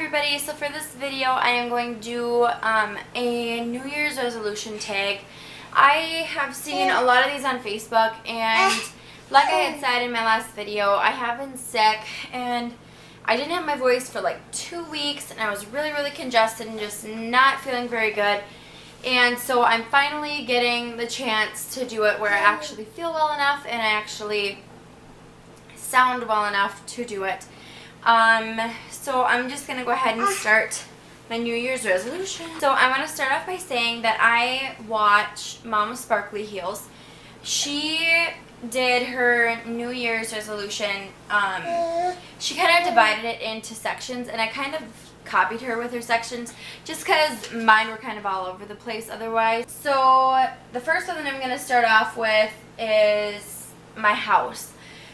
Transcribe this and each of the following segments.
everybody, so for this video I am going to do a New Year's resolution tag. I have seen a lot of these on Facebook, and like I had said in my last video, I have been sick and I didn't have my voice for like 2 weeks, and I was really congested and just not feeling very good. And so I'm finally getting the chance to do it where I actually feel well enough and I actually sound well enough to do it. So I'm just going to go ahead and start my New Year's resolution. So I want to start off by saying that I watch Mama Sparkly Heels. She did her New Year's resolution. She kind of divided it into sections, and I kind of copied her with her sections just because mine were kind of all over the place otherwise. So the first one that I'm going to start off with is my house.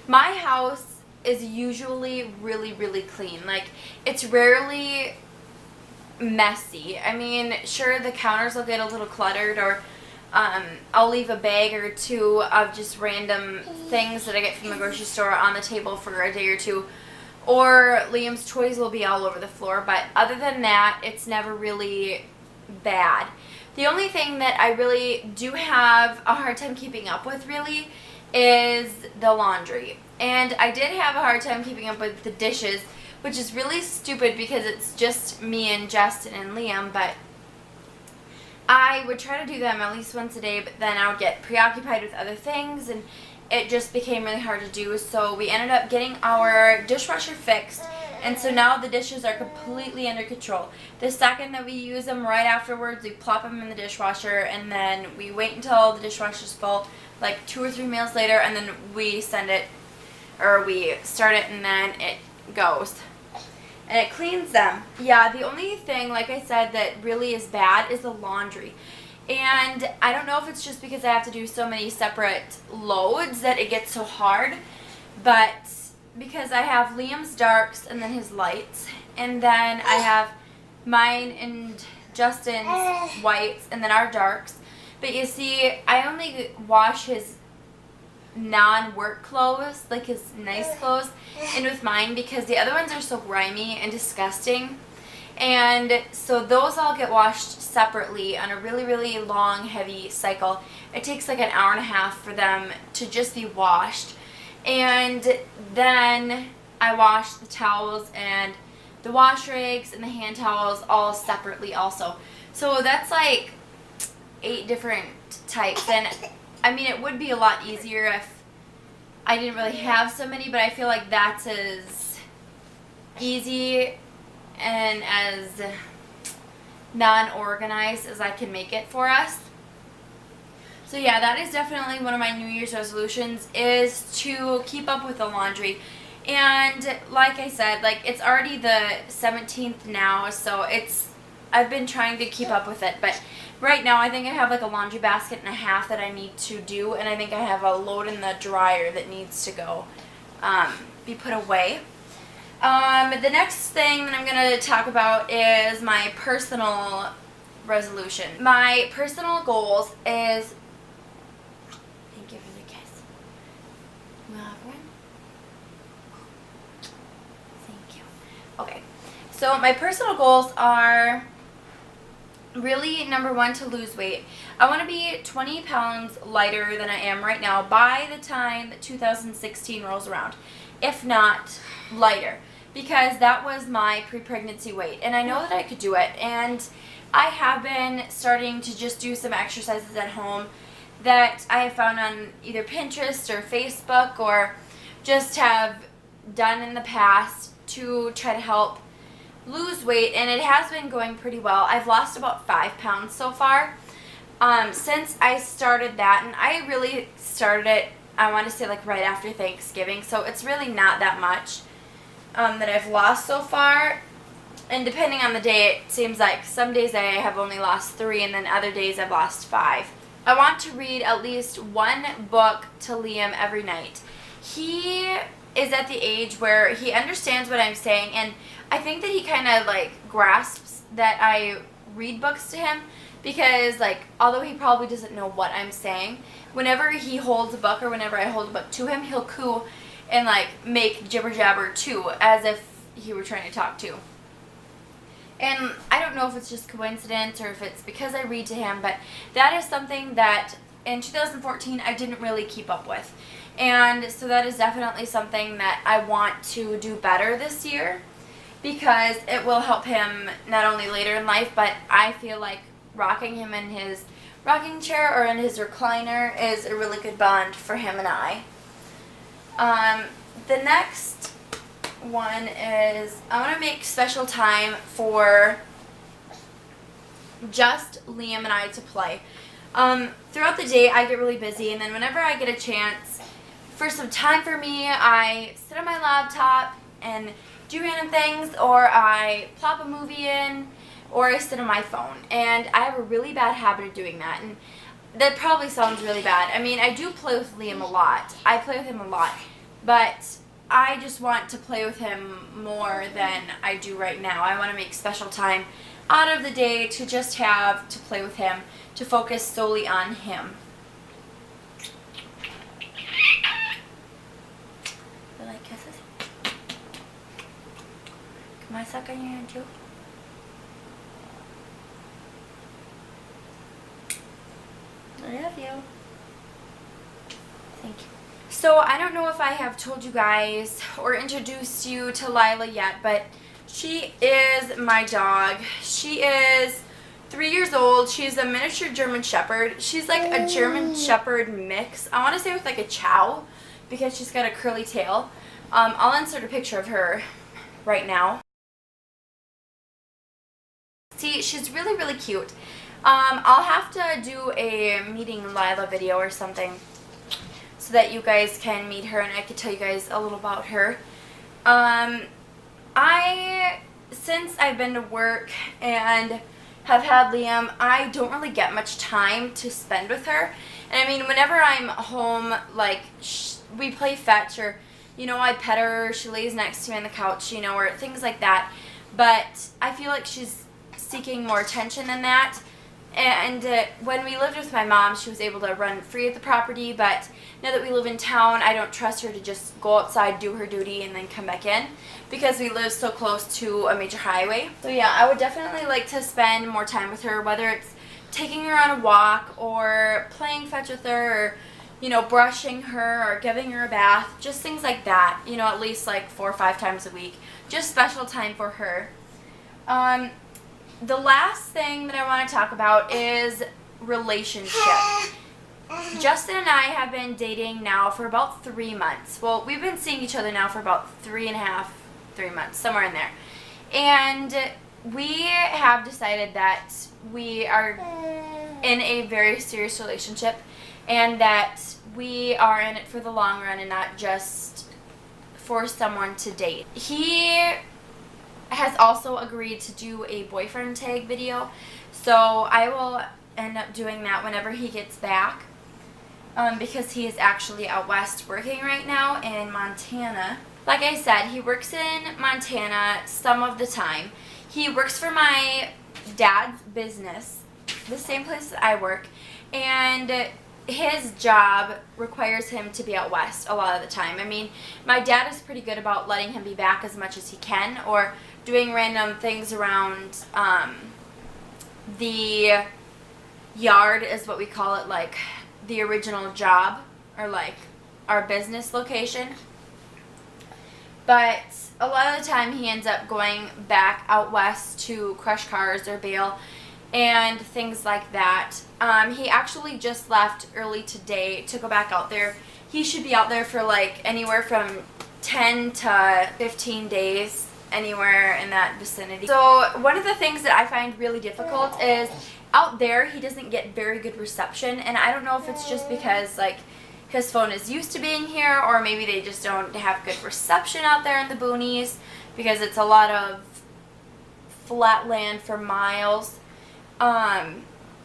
My house is usually really clean. Like, it's rarely messy. I mean, sure, the counters will get a little cluttered, or I'll leave a bag or two of just random things that I get from the grocery store on the table for a day or two, or Liam's toys will be all over the floor, but other than that, it's never really bad. The only thing that I really do have a hard time keeping up with really is the laundry. And I did have a hard time keeping up with the dishes, which is really stupid because it's just me and Justin and Liam, but I would try to do them at least once a day, but then I would get preoccupied with other things and it just became really hard to do. So we ended up getting our dishwasher fixed, and so now the dishes are completely under control. The second that we use them, right afterwards we plop them in the dishwasher, and then we wait until the dishwasher's full, like 2 or 3 meals later, and then we send it, or we start it, and then it goes. And it cleans them. Yeah, the only thing, like I said, that really is bad is the laundry. And I don't know if it's just because I have to do so many separate loads that it gets so hard, but because I have Liam's darks and then his lights, and then I have mine and Justin's whites and then our darks. But you see, I only wash his non-work clothes, like his nice clothes, in with mine because the other ones are so grimy and disgusting. And so those all get washed separately on a really long, heavy cycle. It takes like an hour and a half for them to just be washed. And then I wash the towels and the wash rags and the hand towels all separately also. So that's like 8 different types. And I mean, it would be a lot easier if I didn't really have so many, but I feel like that's as easy and as non-organized as I can make it for us. So yeah, that is definitely one of my New Year's resolutions, is to keep up with the laundry. And like I said, like, it's already the 17th now, so I've been trying to keep up with it, but right now I think I have like a laundry basket and a half that I need to do, and I think I have a load in the dryer that needs to go be put away. The next thing that I'm going to talk about is my personal resolution. My personal goals is, thank you for the kiss. You want to have one? Thank you. Okay, so my personal goals are really, number 1, to lose weight. I want to be 20 pounds lighter than I am right now by the time that 2016 rolls around, if not lighter, because that was my pre-pregnancy weight, and I know that I could do it. And I have been starting to just do some exercises at home that I have found on either Pinterest or Facebook, or just have done in the past to try to help lose weight, and it has been going pretty well. I've lost about 5 pounds so far since I started that, and I really started it, I want to say, like right after Thanksgiving, so it's really not that much that I've lost so far. And depending on the day, it seems like some days I have only lost 3, and then other days I've lost 5. I want to read at least 1 book to Liam every night. He is at the age where he understands what I'm saying, and I think that he kind of like grasps that I read books to him, because like, although he probably doesn't know what I'm saying, whenever he holds a book or whenever I hold a book to him, he'll coo and like make jibber jabber too, as if he were trying to talk to. And I don't know if it's just coincidence or if it's because I read to him, but that is something that in 2014 I didn't really keep up with. And so that is definitely something that I want to do better this year, because it will help him not only later in life, but I feel like rocking him in his rocking chair or in his recliner is a really good bond for him and I. The next one is I want to make special time for just Liam and I to play. Throughout the day I get really busy, and then whenever I get a chance for some time for me, I sit on my laptop and do random things, or I plop a movie in, or I sit on my phone. And I have a really bad habit of doing that, and that probably sounds really bad. I mean, I do play with Liam a lot. I play with him a lot, but I just want to play with him more than I do right now. I want to make special time out of the day to just have to play with him, to focus solely on him. You like kisses? Can I suck on your hand too? I love you. Thank you. So I don't know if I have told you guys or introduced you to Lila yet, but she is my dog. She is 3 years old. She's a miniature German Shepherd. She's like a German Shepherd mix. I want to say with like a chow, because she's got a curly tail. I'll insert a picture of her right now. See, she's really, really cute. I'll have to do a meeting Lila video or something so that you guys can meet her and I can tell you guys a little about her. Since I've been to work and have had Liam, I don't really get much time to spend with her. And I mean, whenever I'm home, like, we play fetch, or, you know, I pet her, she lays next to me on the couch, you know, or things like that. But I feel like she's seeking more attention than that. And when we lived with my mom, she was able to run free at the property, but now that we live in town, I don't trust her to just go outside, do her duty, and then come back in, because we live so close to a major highway. So yeah, I would definitely like to spend more time with her, whether it's taking her on a walk, or playing fetch with her, or, you know, brushing her, or giving her a bath, just things like that, you know, at least like 4 or 5 times a week. Just special time for her. The last thing that I want to talk about is relationship. Justin and I have been dating now for about 3 months. Well, we've been seeing each other now for about 3 months, somewhere in there. And we have decided that we are in a very serious relationship, and that we are in it for the long run and not just for someone to date. He has also agreed to do a boyfriend tag video, so I will end up doing that whenever he gets back, because he is actually out west working right now in Montana. Like I said, he works in Montana some of the time. He works for my dad's business, the same place that I work, and his job requires him to be out west a lot of the time. I mean, my dad is pretty good about letting him be back as much as he can, or doing random things around the yard is what we call it, like the original job, or like our business location. But a lot of the time he ends up going back out west to crush cars or bale and things like that. He actually just left early today to go back out there. He should be out there for like anywhere from 10 to 15 days, anywhere in that vicinity. So one of the things that I find really difficult is out there he doesn't get very good reception, and I don't know if it's just because like his phone is used to being here, or maybe they just don't have good reception out there in the boonies, because it's a lot of flat land for miles.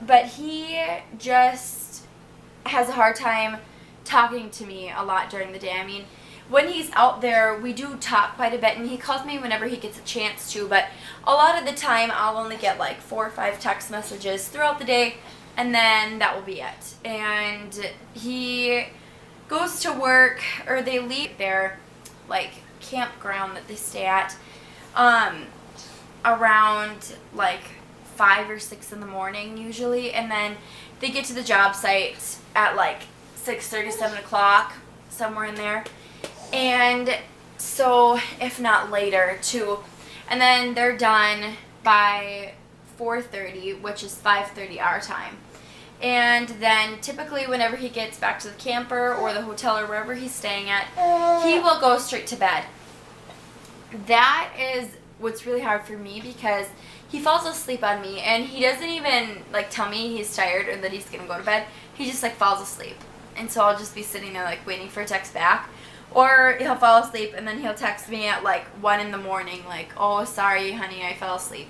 But he just has a hard time talking to me a lot during the day. I mean, when he's out there, we do talk quite a bit, and he calls me whenever he gets a chance to, but a lot of the time I'll only get like 4 or 5 text messages throughout the day, and then that will be it. And he goes to work, or they leave their like campground that they stay at, around like 5 or 6 in the morning usually, and then they get to the job site at like 6:30, 7 o'clock, somewhere in there. And so, if not later too. And then they're done by 4:30, which is 5:30 our time. And then typically whenever he gets back to the camper or the hotel or wherever he's staying at, he will go straight to bed. That is what's really hard for me because he falls asleep on me and he doesn't even like tell me he's tired or that he's going to go to bed. He just like falls asleep. And so I'll just be sitting there like waiting for a text back. Or he'll fall asleep and then he'll text me at like 1 in the morning like, oh, sorry, honey, I fell asleep.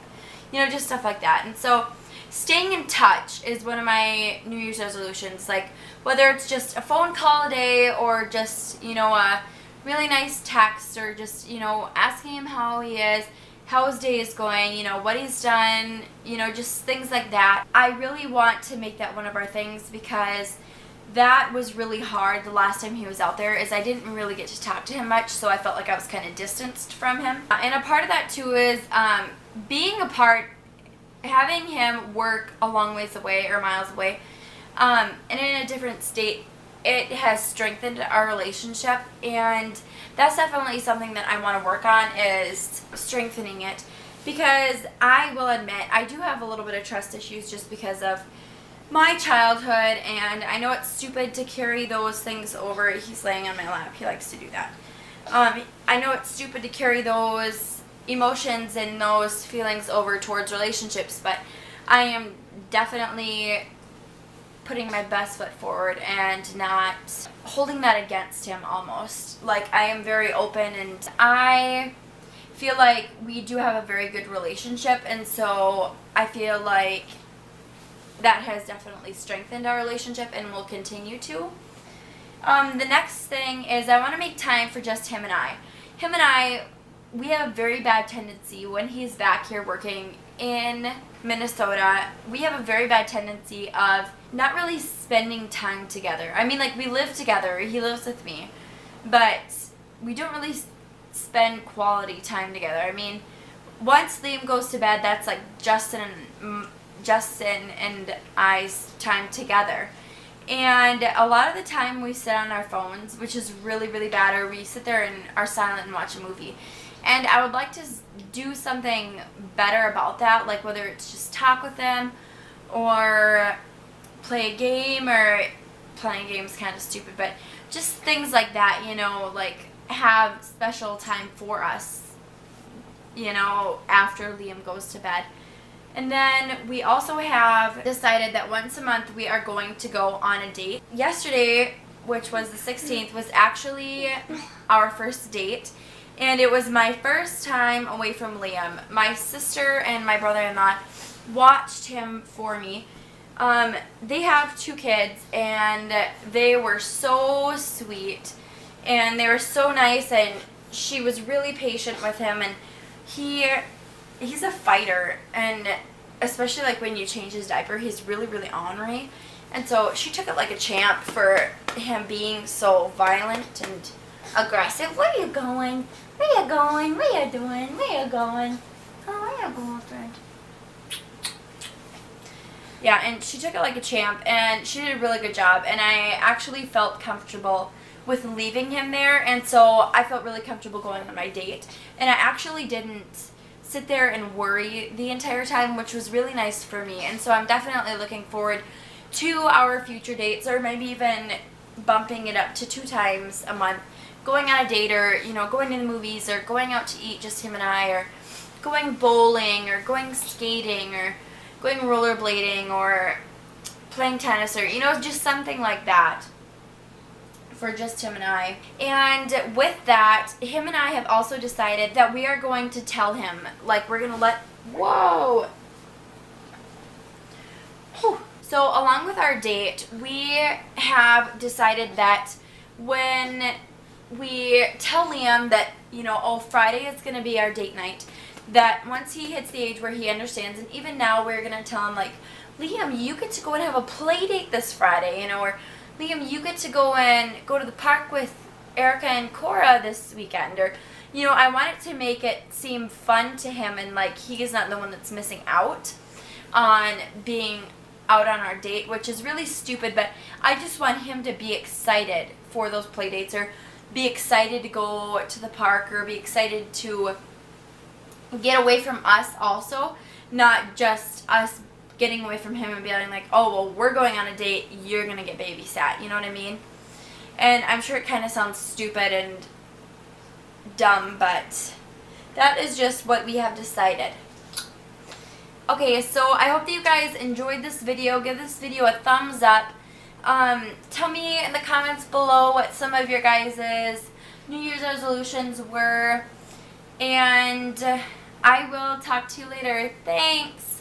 You know, just stuff like that. And so staying in touch is one of my New Year's resolutions. Like whether it's just a phone call a day or just, you know, a really nice text or just, you know, asking him how he is, how his day is going, you know, what he's done, you know, just things like that. I really want to make that one of our things because that was really hard the last time he was out there is I didn't really get to talk to him much, so I felt like I was kind of distanced from him. And a part of that too is being apart, having him work a long ways away or miles away, and in a different state, it has strengthened our relationship, and that's definitely something that I want to work on is strengthening it, because I will admit I do have a little bit of trust issues just because of my childhood, and I know it's stupid to carry those things over. He's laying on my lap. He likes to do that. I know it's stupid to carry those emotions and those feelings over towards relationships, but I am definitely putting my best foot forward and not holding that against him almost. Like, I am very open, and I feel like we do have a very good relationship, and so I feel like that has definitely strengthened our relationship and will continue to. The next thing is I want to make time for just him and I. Him and I, we have a very bad tendency when he's back here working in Minnesota, we have a very bad tendency of not really spending time together. I mean, like, we live together, he lives with me, but we don't really spend quality time together. I mean, once Liam goes to bed, that's like Justin and I's time together. And a lot of the time we sit on our phones, which is really, really bad, or we sit there and are silent and watch a movie. And I would like to do something better about that, like whether it's just talk with them or play a game, or playing games kind of stupid, but just things like that, you know, like have special time for us, you know, after Liam goes to bed. And then we also have decided that once a month we are going to go on a date. Yesterday, which was the 16th, was actually our first date. And it was my first time away from Liam. My sister and my brother-in-law watched him for me. They have 2 kids, and they were so sweet. And they were so nice, and she was really patient with him. And he's a fighter, and especially like when you change his diaper, he's really, really ornery. And so she took it like a champ for him being so violent and aggressive. Where are you going? Where you going? What you doing? Where you going? Oh, where you going, friend? Yeah, and she took it like a champ, and she did a really good job, and I actually felt comfortable with leaving him there, and so I felt really comfortable going on my date. And I actually didn't sit there and worry the entire time, which was really nice for me. And so I'm definitely looking forward to our future dates, or maybe even bumping it up to 2 times a month, going on a date, or, you know, going to the movies, or going out to eat, just him and I, or going bowling, or going skating, or going rollerblading, or playing tennis, or, you know, just something like that for just him and I. And with that, him and I have also decided that we are going to tell him, like, we're going to let, whoa! Whew. So along with our date, we have decided that when we tell Liam that, you know, oh, Friday is going to be our date night, that once he hits the age where he understands, and even now we're going to tell him, like, Liam, you get to go and have a play date this Friday, you know, or Liam, you get to go and go to the park with Erica and Cora this weekend, or, you know, I want it to make it seem fun to him and like he is not the one that's missing out on being out on our date, which is really stupid, but I just want him to be excited for those play dates, or be excited to go to the park, or be excited to get away from us also, not just us getting away from him and being like, oh, well, we're going on a date, you're going to get babysat, you know what I mean? And I'm sure it kind of sounds stupid and dumb, but that is just what we have decided. Okay, so I hope that you guys enjoyed this video. Give this video a thumbs up. Tell me in the comments below what some of your guys' New Year's resolutions were. And I will talk to you later. Thanks!